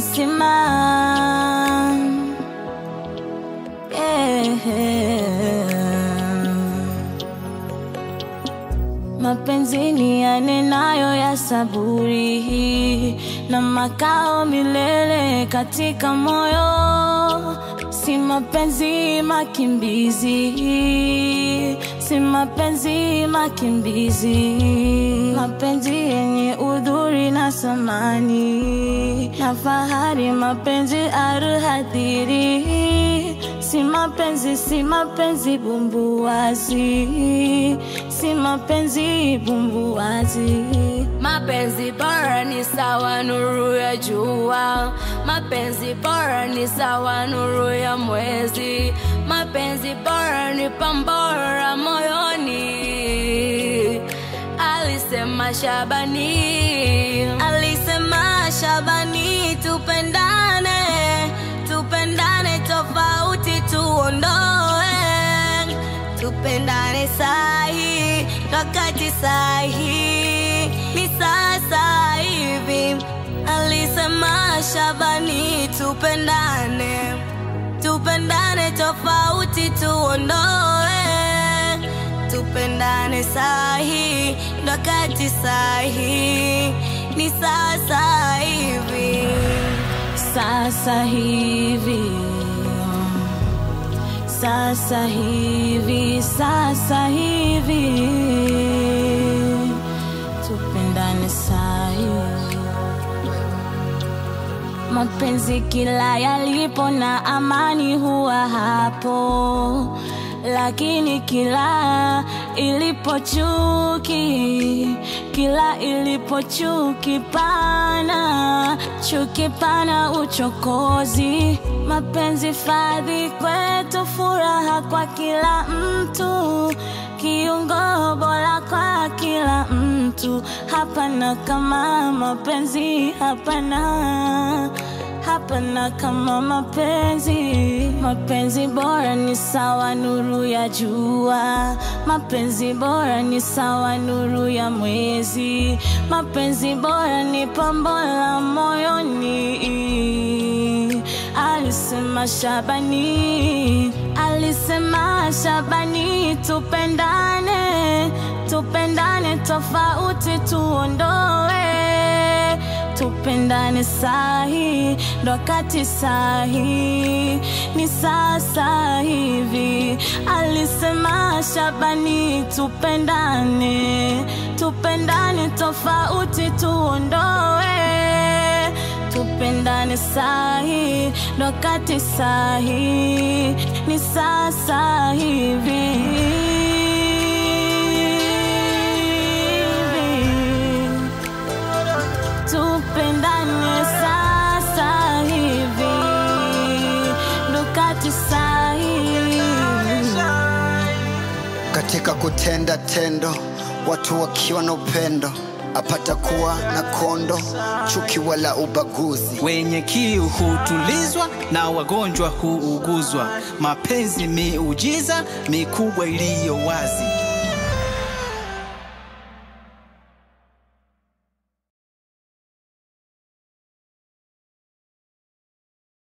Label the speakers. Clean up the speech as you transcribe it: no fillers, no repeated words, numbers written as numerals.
Speaker 1: mazima. Mapenzi ni yanenayo ya saburi na makao milele katika moyo. Si mapenzi makimbizi, si mapenzi makimbizi. Mapenzi yenye udhuri na samani na fahari, mapenzi aruhadiri. Si mapenzi bumbuwazi, si mapenzi bumbuwazi.
Speaker 2: Mapenzi bora ni sawa nuru ya jua, mapenzi bora ni sawa nuru ya mwezi. Mapenzi bora ni pambora moyoni, alisema Shabani.
Speaker 1: Alisema Shabani, tupendane, tupendane tofauti tuondoe. Tupendane sahi, wakati sahi, ni sasa hivi. Alisema Shabani, tupendane, tupendane tofauti tuondoe. Tupendane sahi, wakati sahi, ni sasa hivi. Sasa hivi, sasa hivi, sasa hivi. Tupendane sahi. Mapenzi kila yalipo na amani huwa hapo, lakini kila ilipo chuki, kila ilipo chuki pana, chuki pana uchokozi. Mapenzi fadhi kwetu, furaha kwa kila mtu, kiungo bora kwa kila mtu. Hapana kama mapenzi, hapana, hapana kama mapenzi. Mapenzi bora ni sawa nuru ya jua, mapenzi bora ni sawa nuru ya mwezi. Mapenzi bora ni pambo la moyoni, alisema Shabani. Alisema Shabani, tupendane, tupendane tofauti tuondoe. Tupendane sahi, wakati sahi, ni sasa hivi. Alisema Shabani, tupendane, tupendane tofauti tuondoe. Tupendane sahi, wakati sahi, ni sasa hivi. Tupendane sasa hivi, wakati sahi.
Speaker 3: Katika kutenda tendo, watu wakiwa na upendo, apata kuwa na kondo, chuki wala ubaguzi.
Speaker 4: Wenye kiu hutulizwa na wagonjwa huuguzwa. Mapenzi miujiza mikubwa iliyo wazi.